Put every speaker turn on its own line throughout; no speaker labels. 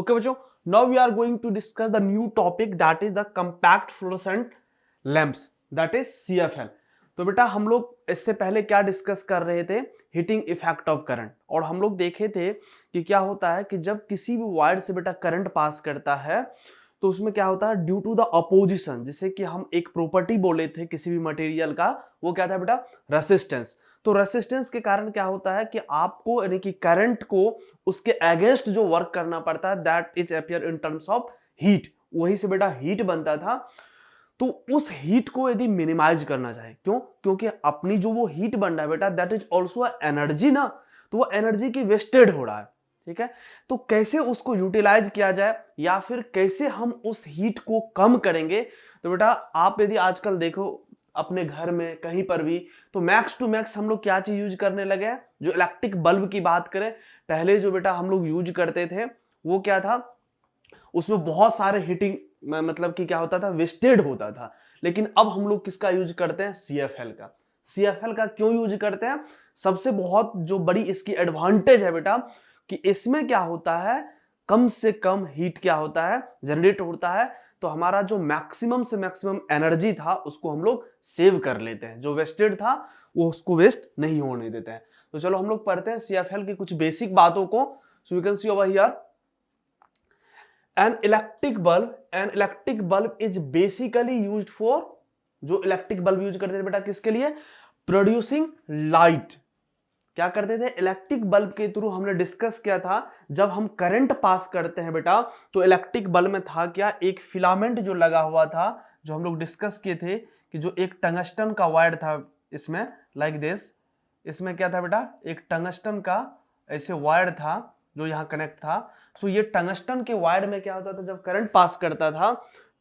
Okay बच्चों, now we are going to discuss the new topic that is the compact fluorescent lamps, that is CFL। तो बेटा हम लोग इससे पहले क्या डिस्कस कर रहे थे, हीटिंग इफेक्ट ऑफ करंट। और हम लोग देखे थे कि क्या होता है कि जब किसी भी वायर से बेटा करंट पास करता है तो उसमें क्या होता है, ड्यू टू द अपोजिशन, जिसे कि हम एक प्रॉपर्टी बोले थे किसी भी मटेरियल का, वो क्या था बेटा, रेसिस्टेंस। तो रेसिस्टेंस के कारण क्या होता है कि आपको यानी कि करंट को उसके अगेंस्ट जो वर्क करना पड़ता है, that is appear in terms of heat. वही से बेटा हीट बनता था। तो उस हीट को यदि मिनिमाइज करना चाहे, क्यों, क्योंकि अपनी जो वो हीट बन रहा है बेटा, दैट इज ऑल्सो एनर्जी ना, तो वो एनर्जी की वेस्टेड हो रहा है। ठीक है, तो कैसे उसको यूटिलाइज किया जाए या फिर कैसे हम उस हीट को कम करेंगे। तो बेटा आप यदि आजकल देखो अपने घर में कहीं पर भी, तो मैक्स टू मैक्स हम लोग क्या चीज यूज करने लगे हैं। जो इलेक्ट्रिक बल्ब की बात करें, पहले जो बेटा हम लोग यूज करते थे वो क्या था, उसमें बहुत सारे हीटिंग मतलब कि क्या होता था, वेस्टेड होता था। लेकिन अब हम लोग किसका यूज करते हैं, CFL का। CFL का क्यों यूज करते हैं, सबसे बहुत जो बड़ी इसकी एडवांटेज है बेटा कि इसमें क्या होता है, कम से कम हीट क्या होता है, जनरेट होता है। तो हमारा जो मैक्सिमम से मैक्सिमम एनर्जी था उसको हम लोग सेव कर लेते हैं, जो वेस्टेड था वो उसको वेस्ट नहीं होने देते हैं। तो चलो हम लोग पढ़ते हैं CFL की कुछ बेसिक बातों को। So you can see over here, an electric bulb is basically used for, जो इलेक्ट्रिक बल्ब यूज करते थे बेटा किसके लिए, प्रोड्यूसिंग लाइट। क्या करते थे, इलेक्ट्रिक बल्ब के थ्रू हमने डिस्कस किया था, जब हम करंट पास करते हैं बेटा तो इलेक्ट्रिक बल्ब में था क्या, एक फिलामेंट जो लगा हुआ था, जो हम लोग डिस्कस किए थे कि जो एक टंगस्टन का वायर था इसमें, लाइक दिस, इसमें क्या था बेटा, एक टंगस्टन का ऐसे वायर था जो यहाँ कनेक्ट था। सो ये टंगस्टन के वायर में क्या होता था, जब करंट पास करता था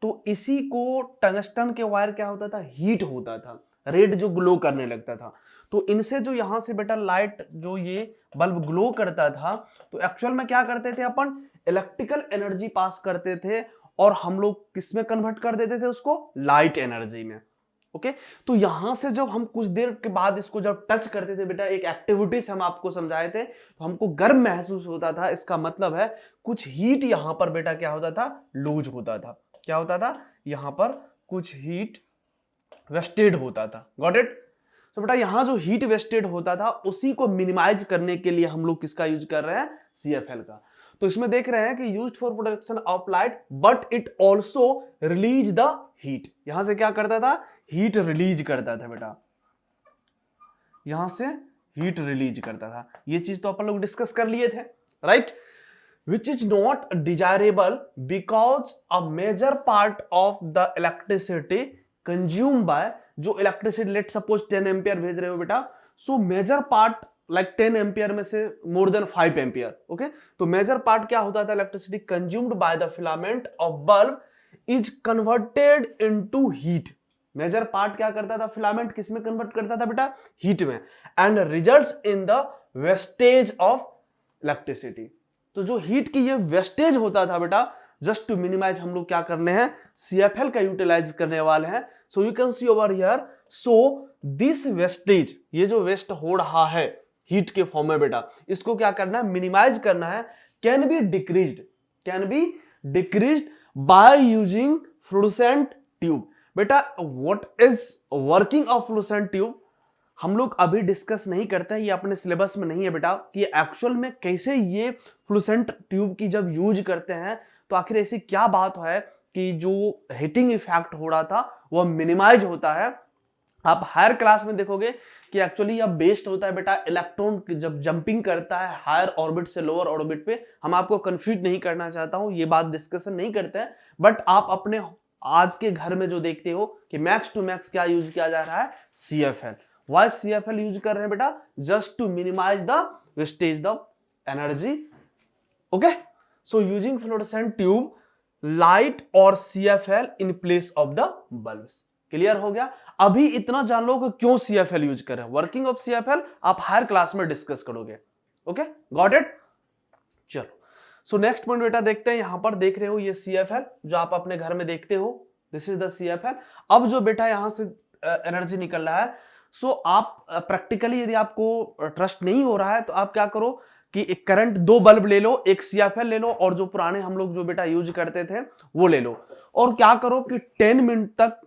तो इसी को टंगस्टन के वायर क्या होता था, हीट होता था, रेड जो ग्लो करने लगता था। तो इनसे जो यहां से बेटा लाइट, जो ये बल्ब ग्लो करता था, तो एक्चुअल में क्या करते थे अपन, इलेक्ट्रिकल एनर्जी पास करते थे और हम लोग किसमें कन्वर्ट कर देते थे उसको, लाइट एनर्जी में। ओके, तो यहां से जब हम कुछ देर के बाद इसको जब टच करते थे बेटा, एक एक्टिविटी से हम आपको समझाए थे, तो हमको गर्म महसूस होता था। इसका मतलब है कुछ हीट यहां पर बेटा क्या होता था, लूज होता था। क्या होता था, यहां पर कुछ हीट वेस्टेड होता था। Got it. तो बेटा यहां जो हीट वेस्टेड होता था उसी को मिनिमाइज करने के लिए हम लोग किसका यूज कर रहे हैं, CFL का। तो इसमें देख रहे हैं कि used for production of light but it also release the heat. यहां से क्या करता था, हीट रिलीज करता था बेटा, यहां से हीट रिलीज करता था। ये चीज तो अपन लोग डिस्कस कर लिए थे, right. Which is not desirable because a major part of the electricity consume by, जो इलेक्ट्रिसिटी लेट सपोज 10 एम्पियर भेज रहे हो बेटा, so major part like 10 ampere में से मोर देन 5 एम्पियर। ओके, तो मेजर पार्ट क्या होता था, electricity consumed by the filament of bulb is converted into heat. Major part क्या करता था, फिलामेंट किसमें कन्वर्ट करता था बेटा, हीट में, and results in the wastage of electricity. तो जो हीट की ये वेस्टेज होता था बेटा, जस्ट टू मिनिमाइज हम लोग क्या करने हैं, CFL का यूटिलाइज करने वाले हैं। So you can see over here, so this wastage, ये जो वेस्ट हो रहा है हीट के फॉर्म में बेटा, इसको क्या करना है, मिनिमाइज करना है। Can be decreased by using fluorescent tube. बेटा what is working of fluorescent tube हम लोग अभी डिस्कस नहीं करते हैं, ये अपने सिलेबस में नहीं है बेटा कि एक्चुअल में कैसे ये फ्लुओरेसेंट ट्यूब की जब यूज करते हैं तो आखिर ऐसी क्या बात है कि जो हीटिंग इफेक्ट हो रहा था वह मिनिमाइज होता है। आप हायर क्लास में देखोगे कि एक्चुअली यह बेस्ड होता है बेटा इलेक्ट्रॉन जब जंपिंग करता है हायर ऑर्बिट से लोअर ऑर्बिट पे। हम आपको कंफ्यूज नहीं करना चाहता हूं, ये बात डिस्कशन नहीं करते हैं, बट आप अपने आज के घर में जो देखते हो कि मैक्स टू मैक्स क्या यूज किया जा रहा है, CFL। वाई CFL यूज कर रहे हैं बेटा, just to minimize the wastage of energy. Okay, so using fluorescent tube, light और CFL in place of the bulbs. Clear हो गया। अभी इतना जान लो कि क्यों CFL यूज कर रहे हैं, वर्किंग ऑफ CFL आप हायर क्लास में डिस्कस करोगे। Okay, got it. चलो, सो नेक्स्ट पॉइंट बेटा देखते हैं। यहां पर देख रहे हो ये CFL जो आप अपने घर में देखते हो, दिस इज द CFL। अब जो बेटा यहां से एनर्जी निकल रहा है, सो आप प्रैक्टिकली यदि आपको ट्रस्ट नहीं हो रहा है तो आप क्या करो कि एक करंट, 2 बल्ब ले लो, एक CFL ले लो और जो पुराने हम लोग जो बेटा यूज करते थे वो ले लो, और क्या करो कि 10 मिनट तक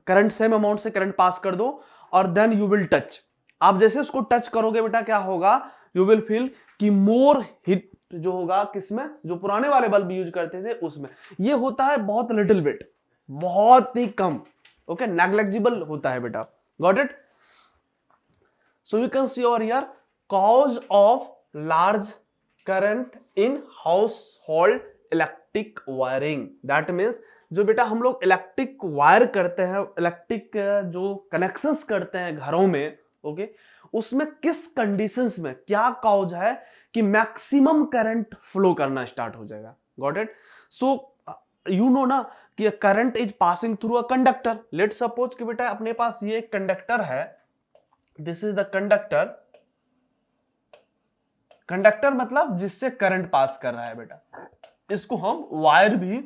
करंट, सेम अमाउंट से करंट पास कर दो, और देन यू विल टच। आप जैसे उसको टच करोगे बेटा क्या होगा, यू विल फील कि मोर हिट जो होगा किसमें, जो पुराने वाले बल्ब यूज करते थे उसमें। ये होता है बहुत लिटिल बिट, बहुत ही कम, ओके, नेग्लिजिबल होता है बेटा। Got it? So you can see over here cause of large current in household electric wiring, that means जो बेटा हम लोग इलेक्ट्रिक वायर करते हैं, इलेक्ट्रिक जो कनेक्शंस करते हैं घरों में, ओके, उसमें किस कंडीशंस में क्या कॉज है कि मैक्सिमम करंट फ्लो करना स्टार्ट हो जाएगा। Got it? So you know ना कि current is passing through a conductor. Late suppose कि बेटा अपने पास ये एक कंडक्टर है, this is the conductor. Conductor मतलब जिससे करंट पास कर रहा है बेटा, इसको हम वायर भी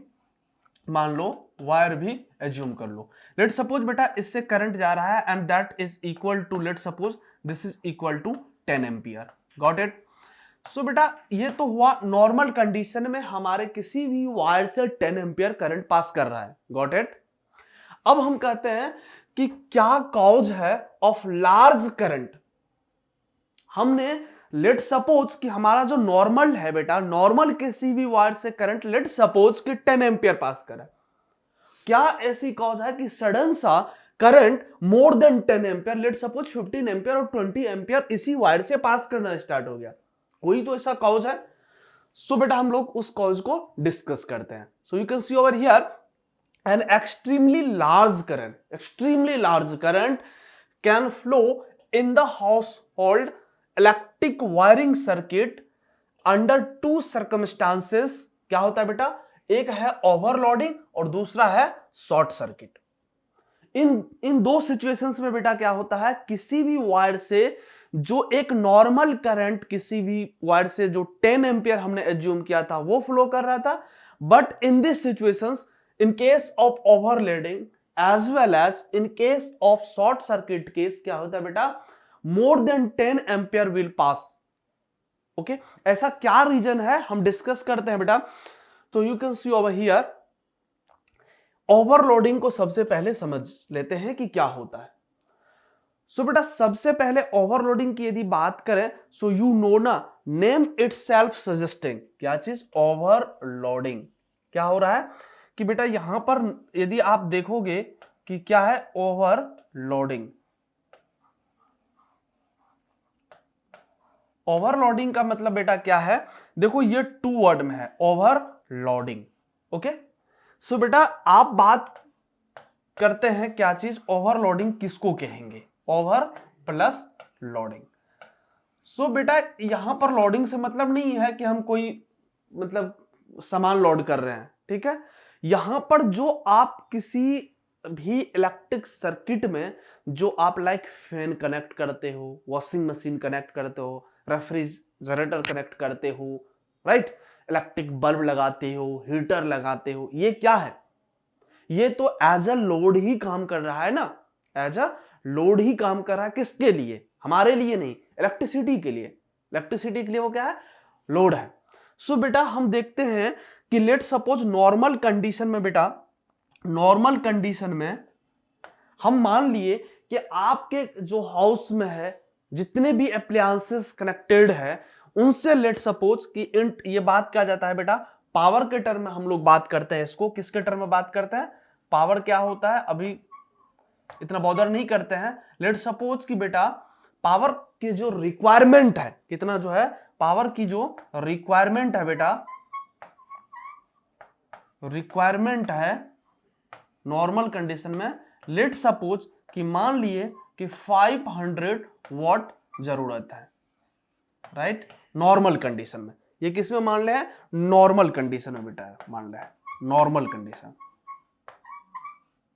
मान लो, वायर भी एज्यूम कर लो। लेट सपोज बेटा इससे करंट जा रहा है and that is equal to, let suppose this is equal to 10 ampere. Got it? So बेटा ये तो हुआ नॉर्मल कंडीशन में हमारे किसी भी वायर से 10 एम्पियर करंट पास कर रहा है। Got it? अब हम कहते हैं कि क्या कॉज है ऑफ लार्ज करंट। हमने लेट सपोज कि हमारा जो नॉर्मल है बेटा, नॉर्मल किसी भी वायर से करंट लेट सपोज कि 10 एम्पियर पास कर रहा है। क्या ऐसी कॉज है कि सडन सा करंट मोर than 10 ampere, let suppose 15 ampere और 20 एम्पियर इसी वायर से पास करना स्टार्ट हो गया? कोई तो ऐसा कॉज है। सो बेटा हम लोग उस कॉज को डिस्कस करते हैं। So you can see over here N extremely large current can flow in the household electric wiring circuit under 2 circumstances. क्या होता है बेटा? एक है ओवरलोडिंग और दूसरा है शॉर्ट सर्किट। इन 2 सिचुएशंस में बेटा क्या होता है, किसी भी वायर से जो एक नॉर्मल करंट, किसी भी वायर से जो 10 एम्पियर हमने एज्यूम किया था वो फ्लो कर रहा था, but in this situations, in case of overloading as well as in case of short circuit case, क्या होता है बेटा, more than 10 ampere will pass. Okay, ऐसा क्या रीजन है हम डिस्कस करते हैं बेटा। तो you can see over here, overloading को सबसे पहले समझ लेते हैं कि क्या होता है। सो बेटा सबसे पहले ओवरलोडिंग की यदि बात करें, सो यू नो ना, नेम इटसेल्फ सजेस्टिंग, क्या चीज, ओवरलोडिंग। क्या हो रहा है कि बेटा यहां पर यदि आप देखोगे कि क्या है, ओवरलोडिंग। ओवरलोडिंग का मतलब बेटा क्या है, देखो ये 2 वर्ड में है, ओवरलोडिंग। ओके, सो बेटा आप बात करते हैं क्या चीज, ओवरलोडिंग किसको कहेंगे, ओवर प्लस लोडिंग। सो बेटा यहां पर लोडिंग से मतलब नहीं है कि हम कोई मतलब सामान लोड कर रहे हैं, ठीक है। यहां पर जो आप किसी भी इलेक्ट्रिक सर्किट में जो आप लाइक फैन कनेक्ट करते हो, वॉशिंग मशीन कनेक्ट करते हो, रेफ्रिजरेटर कनेक्ट करते हो, राइट, इलेक्ट्रिक बल्ब लगाते हो, हीटर लगाते हो, ये क्या है, ये तो एज अ लोड ही काम कर रहा है ना, एज अ लोड ही काम कर रहा है। किसके लिए, हमारे लिए नहीं, इलेक्ट्रिसिटी के लिए। इलेक्ट्रिसिटी के लिए वो क्या है, लोड है। सो बेटा हम देखते हैं कि लेट सपोज नॉर्मल कंडीशन में बेटा, नॉर्मल कंडीशन में हम मान लिए कि आपके जो हाउस में है जितने भी अप्लायंसेस कनेक्टेड है उनसे लेट सपोज कि ये बात क्या जाता है बेटा, पावर के टर्म में हम लोग बात करते हैं इसको। किसके टर्म में बात करते हैं, पावर क्या होता है अभी इतना बॉदर नहीं करते हैं। लेट सपोज कि बेटा पावर की जो रिक्वायरमेंट है, कितना जो है पावर की जो रिक्वायरमेंट है बेटा, रिक्वायरमेंट है नॉर्मल कंडीशन में, लेट सपोज कि मान लिए कि 500 वॉट जरूरत है, राइट, नॉर्मल कंडीशन में। ये किस में मान ले है, नॉर्मल कंडीशन में बेटा मान ले है, normal condition,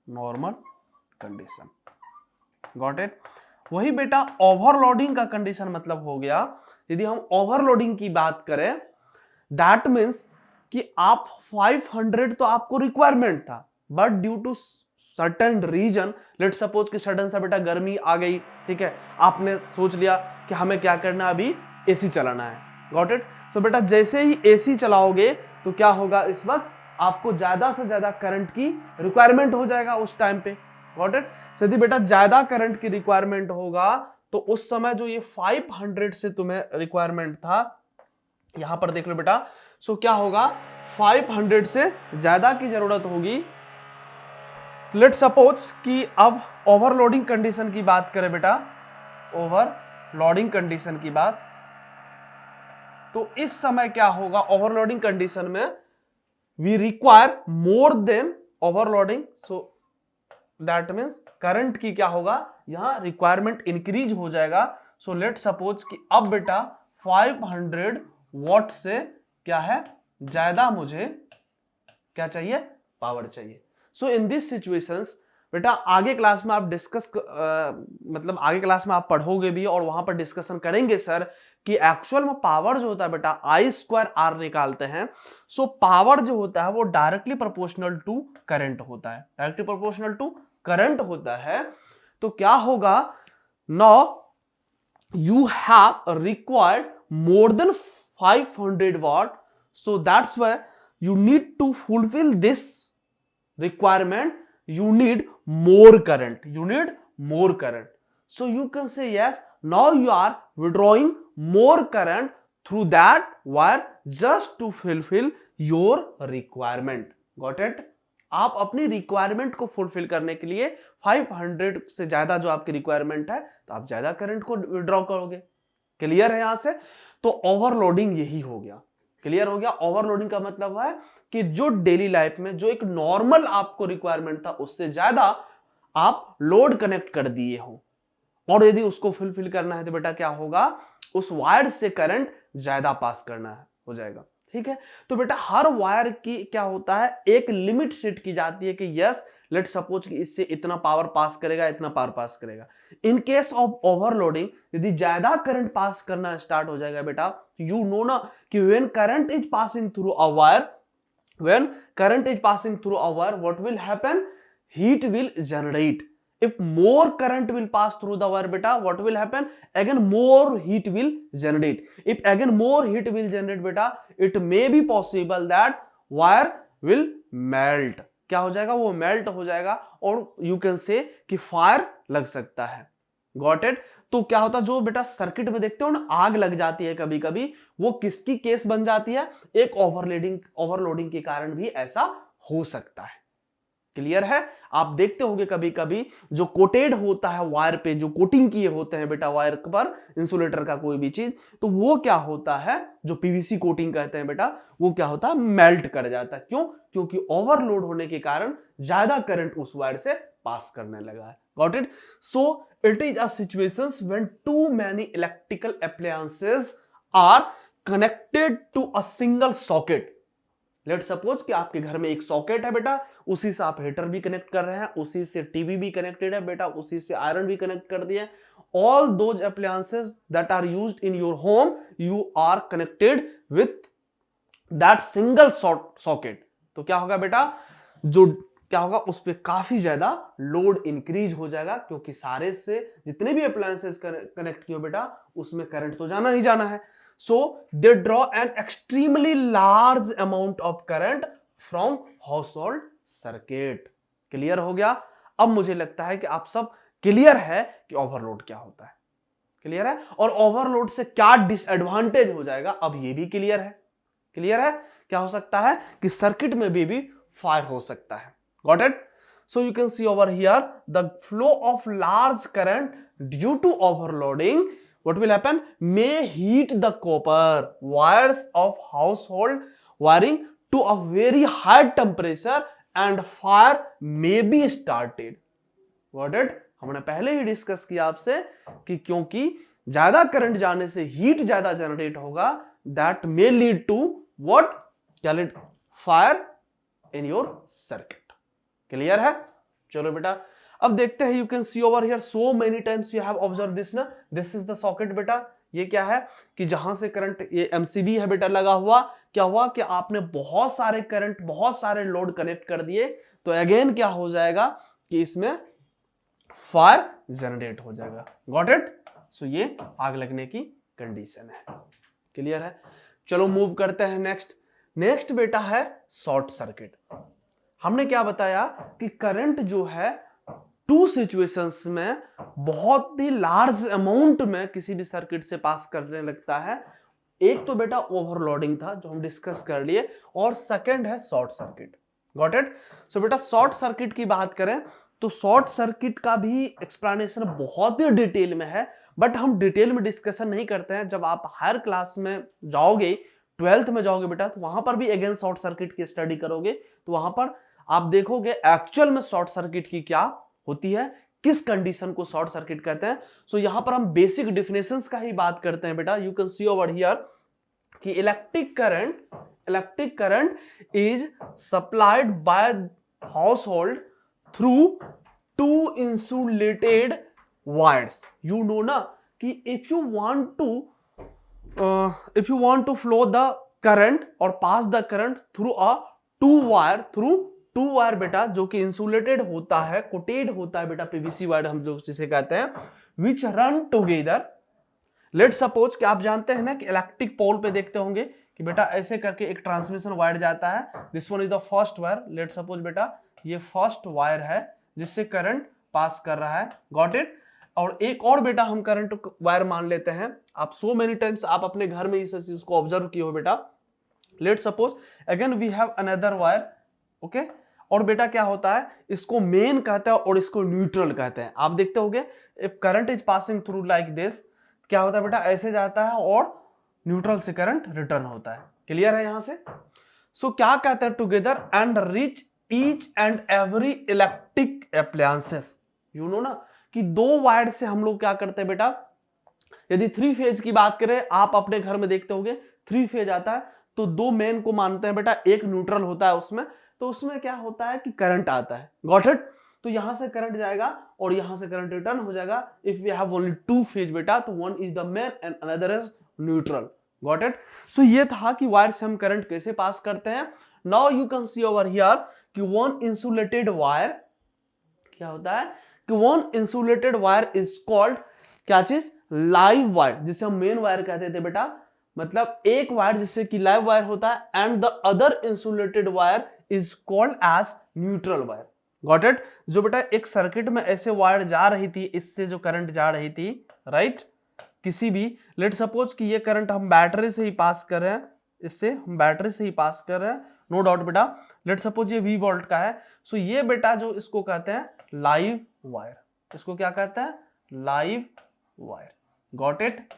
normal condition. Got it. वही बेटा ओवरलोडिंग का कंडीशन मतलब हो गया, यदि हम ओवरलोडिंग की बात करें, दैट मींस कि आप 500 तो आपको रिक्वायरमेंट था, but due to certain reason, let suppose कि सडन सा बेटा गर्मी आ गई, ठीक है, आपने सोच लिया कि हमें क्या करना, अभी एसी चलाना है। Got it? तो बेटा जैसे ही एसी चलाओगे तो क्या होगा, इस वक्त आपको ज्यादा से ज्यादा करंट की रिक्वायरमेंट हो जाएगा उस टाइम पे। Got it? यदि बेटा ज्यादा करंट की रिक्वायरमेंट होगा तो उस समय जो ये 500 से तुम्हें रिक्वायरमेंट था, यहां पर देख लो बेटा, सो क्या होगा, 500 से ज्यादा की जरूरत होगी। लेट सपोज कि अब ओवरलोडिंग कंडीशन की बात करें बेटा, ओवरलोडिंग कंडीशन की बात, तो इस समय क्या होगा, ओवरलोडिंग कंडीशन में we require more than overloading, so that means current की क्या होगा, यहां रिक्वायरमेंट इंक्रीज हो जाएगा। सो लेट सपोज कि अब बेटा 500 वॉट से क्या है, ज्यादा मुझे क्या चाहिए, पावर चाहिए। सो इन दिस सिचुएशंस बेटा आगे क्लास में आप डिस्कस मतलब आगे क्लास में आप पढ़ोगे भी और वहां पर डिस्कशन करेंगे सर कि एक्चुअल में पावर जो होता है बेटा I²R निकालते हैं। सो पावर जो होता है वो डायरेक्टली प्रोपोर्शनल टू करंट होता है, डायरेक्टली प्रोपोर्शनल टू करंट होता है। तो क्या होगा, now you have required more than 500 watt, so that's why you need to fulfill this requirement, you need more current, you need more current. So you can say yes, now you are withdrawing more current through that wire just to fulfill your requirement. Got it? आप अपनी requirement को fulfil करने के लिए 500 से ज्यादा जो आपकी रिक्वायरमेंट है तो आप ज्यादा करंट को विड्रॉ करोगे। क्लियर है यहां से? तो ओवरलोडिंग यही हो गया। क्लियर हो गया? ओवरलोडिंग का मतलब है कि जो डेली लाइफ में जो एक नॉर्मल आपको रिक्वायरमेंट था उससे ज्यादा आप लोड कनेक्ट कर दिए हो, और यदि उसको फुलफिल करना है तो बेटा क्या होगा, उस वायर से करंट ज्यादा पास करना है, हो जाएगा। ठीक है? तो बेटा हर वायर की क्या होता है, एक लिमिट सेट की जाती है कि यस लेट सपोज कि इससे इतना पावर पास करेगा, इतना पावर पास करेगा। इन केस ऑफ ओवरलोडिंग यदि ज्यादा करंट पास करना स्टार्ट हो जाएगा बेटा, यू नो ना कि when current is passing through a wire, when current is passing through a wire, what will happen, heat will generate. If more current will pass through the wire beta, what will happen, again more heat will generate. If again more heat will generate beta, it may be possible that wire will melt. क्या हो जाएगा, वो melt हो जाएगा और you can से कि fire लग सकता है। Got it? तो क्या होता है, जो बेटा सर्किट में देखते हो ना आग लग जाती है कभी कभी, वो किसकी केस बन जाती है, एक ओवरलोडिंग के कारण भी ऐसा हो सकता है। क्लियर है? आप देखते होंगे कभी कभी जो कोटेड होता है वायर पे, जो कोटिंग किए होते हैं बेटा वायर पर, इंसुलेटर का कोई भी चीज, तो वो क्या होता है, जो पीवीसी कोटिंग कहते हैं बेटा, वो क्या होता है, मेल्ट कर जाता है। क्यों? क्योंकि ओवरलोड होने के कारण ज्यादा करंट उस वायर से पास करने लगा है। Got it? So it is a situations when too many electrical appliances are connected to a single socket. Let's suppose कि आपके घर में एक सॉकेट है बेटा, उसी से आप हीटर भी कनेक्ट कर रहे हैं, उसी से टीवी भी कनेक्टेड है बेटा, उसी से आयरन भी कनेक्ट कर दिए। All those appliances that are used in your home, you are connected with that single socket. तो क्या होगा बेटा, जो क्या होगा उस पे काफी ज्यादा लोड इंक्रीज हो जाएगा, क्योंकि सारे से जितने भी अप्लायंसेस कनेक्ट किए बेटा उसमें करंट तो जाना ही जाना है। So they draw an extremely large amount of current from household circuit. Clear हो गया? अब मुझे लगता है कि आप सब क्लियर है कि ओवरलोड क्या होता है। क्लियर है? और ओवरलोड से क्या डिसएडवांटेज हो जाएगा अब ये भी क्लियर है। क्लियर है? क्या हो सकता है कि सर्किट में भी फायर हो सकता है। Got it? So you can see over here the flow of large current due to overloading, what will happen, may heat the copper wires of household wiring to a very high temperature and fire may be started. Got it? हमने पहले ही discuss किया आपसे कि क्योंकि ज्यादा current जाने से heat ज्यादा जनरेट होगा, that may lead to what, क्या lead, fire in your circuit. Clear है? चलो बेटा अब देखते हैं। You can see over here so many times you have observe this ना, दिस इज द सॉकेट बेटा। ये क्या है कि जहां से करंट, ये एमसीबी है बेटा लगा हुआ, क्या हुआ कि आपने बहुत सारे करंट, बहुत सारे लोड कनेक्ट कर दिए, तो अगेन क्या हो जाएगा कि इसमें फायर जनरेट हो जाएगा। Got it? सो ये आग लगने की कंडीशन है। क्लियर है? चलो मूव करते हैं नेक्स्ट बेटा है शॉर्ट सर्किट। हमने क्या बताया कि करंट जो है टू सिचुएशंस में बहुत ही लार्ज अमाउंट में किसी भी सर्किट से पास करने लगता है। एक तो बेटा ओवरलोडिंग था जो हम डिस्कस कर लिए, और सेकंड है short circuit. Got it? So बेटा शॉर्ट सर्किट की बात करें तो शॉर्ट सर्किट का भी एक्सप्लेनेशन बहुत ही डिटेल में है, बट हम डिटेल में डिस्कशन नहीं करते हैं। जब आप हायर क्लास में जाओगे, 12th में जाओगे बेटा, तो वहां पर भी अगेन शॉर्ट सर्किट की स्टडी करोगे, तो वहां पर आप देखोगे एक्चुअल में शॉर्ट सर्किट की क्या होती है, किस कंडीशन को शॉर्ट सर्किट कहते हैं। सो यहां पर हम बेसिक डेफिनेशंस का ही बात करते हैं बेटा। You can see over here कि electric current is supplied by household through two insulated wires. You know ना कि if you want to flow the current और pass the current through a two wire बेटा, जो कि insulated होता है, coated होता है बेटा, पीवीसी वायर हम जो जिसे कहते हैं, विच रन टुगेदर। लेट सपोज कि आप जानते हैं ना कि इलेक्ट्रिक पोल पे देखते होंगे कि बेटा ऐसे करके एक ट्रांसमिशन वायर जाता है। This one is the first wire. Let suppose बेटा ये फर्स्ट वायर है जिससे करंट पास कर रहा है। Got it? और एक और बेटा हम करंट वायर मान लेते हैं। आप सो मेनी टाइम्स आप अपने घर में इस चीज को ऑब्जर्व किए हो बेटा। Let suppose again we have another wire. Okay? और बेटा क्या होता है, इसको मेन कहते हैं और इसको न्यूट्रल कहते हैं। आप देखते होंगे if current is passing through like this, क्या होता है बेटा, ऐसे जाता है और न्यूट्रल से करंट रिटर्न होता है। क्लियर है यहां से? सो क्या कहते हैं, together and reach each and every electric appliances. You know ना कि दो वायर से हम लोग क्या करते हैं बेटा, यदि 3 फेज की बात करें, आप अपने घर में देखते होंगे 3 फेज आता है तो दो मेन को मानते हैं बेटा, एक न्यूट्रल होता है उसमें, तो उसमें क्या होता है कि करंट आता है। Got it? तो यहां से करंट जाएगा और यहां से करंट रिटर्न हो जाएगा। If we have only 2 phase बेटा, तो one is the main and another is neutral. Got it? So ये था कि वायर से हम करंट कैसे पास करते हैं। Now you can see over here कि वन इंसुलेटेड वायर क्या होता है कि one insulated wire is called क्या चीज, लाइव वायर, जिसे हम मेन वायर कहते थे बेटा। मतलब एक वायर जिससे कि लाइव वायर होता है, and the other insulated wire is called as neutral wire. Got it? जो बेटा एक सर्किट में ऐसे वायर जा रही थी, इससे जो करंट जा रही थी, राइट, किसी भी, लेट सपोज कि ये करंट हम बैटरी से ही पास कर रहे हैं, इससे हम बैटरी से ही पास कर रहे हैं, नो डाउट बेटा। लेट सपोज ये V वोल्ट का है। सो ये बेटा जो इसको कहते हैं लाइव वायर, इसको क्या कहते हैं, live wire. Got it?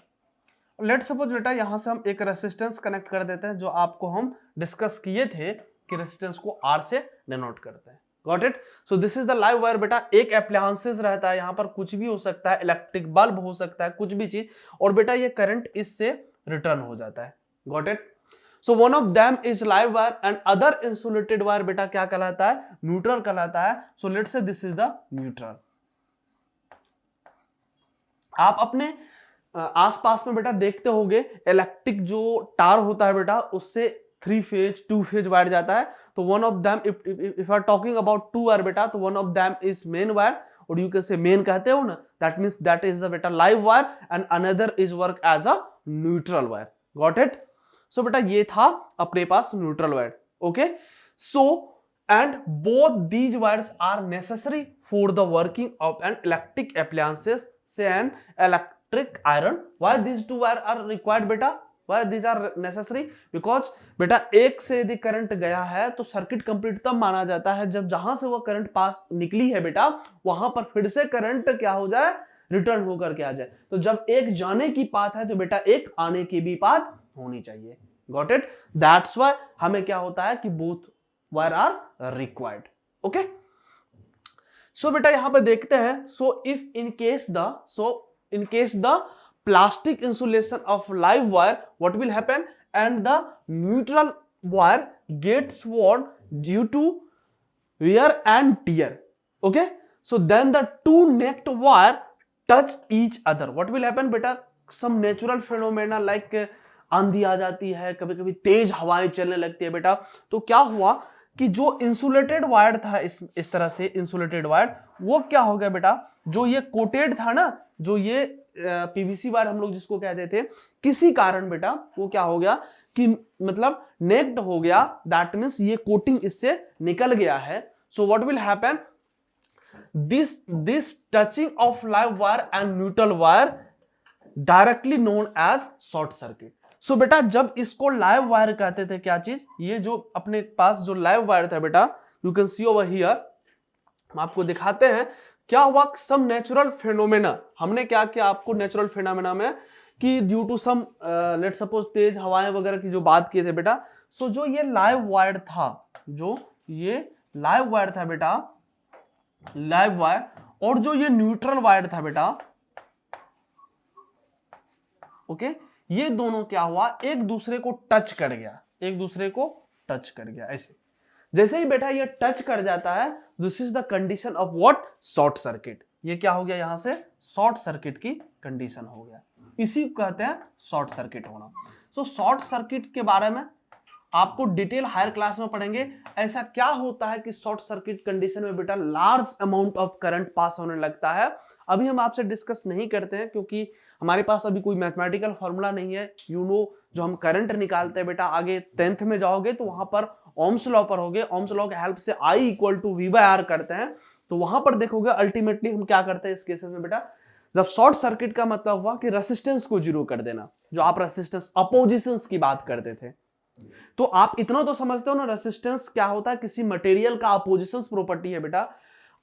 Let suppose बेटा यहां से हम एक रेसिस्टेंस कनेक्ट कर देते हैं, जो आपको हम डिस्कस किए थे कि रेसिस्टेंस को R से डिनोट करते हैं। Got it? So this is the live wire बेटा। एक एप्लायंसेस रहता है, यहां पर कुछ भी हो सकता है, इलेक्ट्रिक बल्ब हो सकता है, कुछ भी चीज, और बेटा ये करंट इससे रिटर्न हो जाता है। Got it? So one of them is live wire and other insulated wire बेटा क्या कहलाता है, न्यूट्रल कहलाता है। So let's say this is the neutral. आप अपने आसपास में बेटा देखते होंगे इलेक्ट्रिक जो तार होता है बेटा, उससे 3 फेज 2 फेज वायर जाता है। तो one of them, if are talking about 2 wire बेटा, तो one of them is main wire, और यू कैन से मेन कहते हो ना, that means that is the बेटा live wire and another is work as a neutral wire. Got it? So बेटा ये था अपने पास neutral wire. Okay? So and both these wires are necessary for the working of an electric appliances से an electric iron. Why these two wire are required बेटा, Why these are necessary? Because बेटा एक से यदि current गया है तो circuit complete तब माना जाता है जब जहां से वो करंट पास निकली है बेटा, वहां पर फिर से करंट क्या हो जाए, रिटर्न होकर के आ जाए। तो जब एक जाने की पाथ है तो बेटा एक आने की भी पाथ होनी चाहिए। Got it? दैट्स व्हाई हमें क्या होता है कि both wire are required. Okay? So बेटा यहां पे देखते हैं, so in case the plastic insulation of live wire, what will happen, and the neutral wire gets worn due to wear and tear. Okay? So then the two necked wire touch each other. What will happen बेटा, some natural phenomena like आंधी आ जाती है, कभी कभी तेज हवाएं चलने लगती है बेटा। तो क्या हुआ कि जो इंसुलेटेड वायर था, इस तरह से इंसुलेटेड वायर, वो क्या हो गया बेटा, जो ये कोटेड था ना, जो ये पीवीसी वायर हम लोग जिसको कहते थे, किसी कारण बेटा वो क्या हो गया कि मतलब नेक्ड हो गया, दैट मींस ये कोटिंग इससे निकल गया है। So what will happen, this touching of live wire and neutral wire directly known as short circuit. So बेटा जब इसको लाइव वायर कहते थे, क्या चीज, ये जो अपने पास जो लाइव वायर था बेटा, you can see over here, हम आपको दिखाते हैं क्या हुआ, सम नेचुरल फेनोमेना, हमने क्या किया आपको नेचुरल फेनोमेना में कि due to some let suppose तेज हवाएं वगैरह की जो बात किए थे बेटा। सो जो ये लाइव वायर था, जो ये लाइव वायर था बेटा, लाइव वायर, और जो ये न्यूट्रल वायर था बेटा, ओके, ये दोनों क्या हुआ, एक दूसरे को टच कर गया, एक दूसरे को टच कर गया। ऐसे जैसे ही बेटा ये टच कर जाता है, this is the condition of what, short circuit. ये क्या हो गया, यहां से शॉर्ट सर्किट की कंडीशन हो गया, इसी को कहते हैं शॉर्ट सर्किट होना। सो शॉर्ट सर्किट के बारे में आपको डिटेल हायर क्लास में पढ़ेंगे। ऐसा क्या होता है कि शॉर्ट सर्किट कंडीशन में बेटा large amount of current pass होने लगता है, अभी हम आपसे डिस्कस नहीं करते हैं क्योंकि हमारे पास अभी कोई मैथमेटिकल फॉर्मूला नहीं है। यू नो जो हम करंट निकालते हैं बेटा, आगे 10th में जाओगे तो वहां पर ओम्स लॉ पर होगे, ओम्स लॉ के हेल्प से I इक्वल टू V/R करते हैं, तो वहां पर देखोगे अल्टीमेटली हम क्या करते हैं इस केसेस में बेटा, जब शॉर्ट सर्किट का मतलब हुआ कि रेसिस्टेंस को जीरो कर देना, जो आप रेसिस्टेंस अपोजिशंस की बात करते थे, तो आप इतना तो समझते हो ना, रेसिस्टेंस क्या होता है, किसी मटेरियल का अपोजिशंस प्रॉपर्टी है बेटा।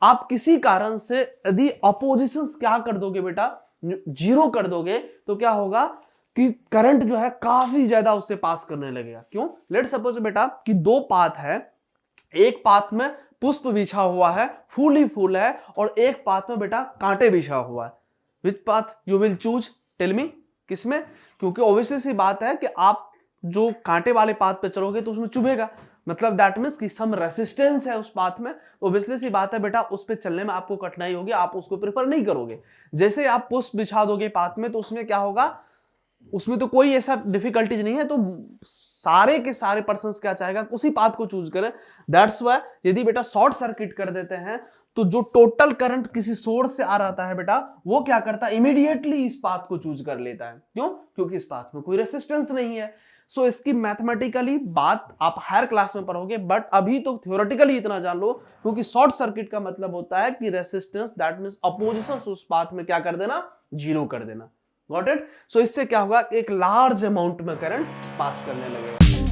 आप किसी कारण से यदि अपोजिशंस क्या कर दोगे बेटा, जीरो कर दोगे, तो क्या होगा कि करंट जो है काफी ज्यादा उससे पास करने लगेगा। क्यों, लेट सपोज बेटा कि दो पाथ है, एक पाथ में पुष्प बिछा हुआ है, फूल ही फूल है, और एक पाथ में बेटा कांटे बिछा हुआ है। Which path you will choose, tell me, किसमें, क्योंकि ऑब्वियसली सी बात है कि आप जो कांटे वाले पाथ पे चलोगे तो उसमें चुभेगा, मतलब दैट मींस कि सम रेसिस्टेंस है उस पाथ में, ऑब्वियसली सी बात है बेटा उस पे चलने में आपको कठिनाई होगी, आप उसको प्रेफर नहीं करोगे। जैसे आप पुष्प बिछा दोगे पाथ में तो उसमें क्या होगा, उसमें तो कोई ऐसा डिफिकल्टीज नहीं है, तो सारे के सारे पर्संस क्या चाहेगा, उसी पाथ को चूज करें। दैट्स व्हाई यदि बेटा शॉर्ट सर्किट कर देते हैं तो जो टोटल करंट किसी सोर्स से आ रहा है बेटा, वो क्या करता है, इमीडिएटली इस पाथ को चूज कर लेता है। क्यों, क्योंकि इस पाथ में कोई रेसिस्टेंस नहीं है। सो इसकी मैथमेटिकली बात आप हायर क्लास में पढ़ोगे, बट अभी तो थ्योरेटिकली इतना जान लो, क्योंकि शॉर्ट सर्किट का मतलब होता है कि रेसिस्टेंस दैट मींस अपोजिशन उस पाथ में क्या कर देना, जीरो कर देना। Got it. सो इससे क्या होगा, एक लार्ज अमाउंट में करंट पास करने लगेगा।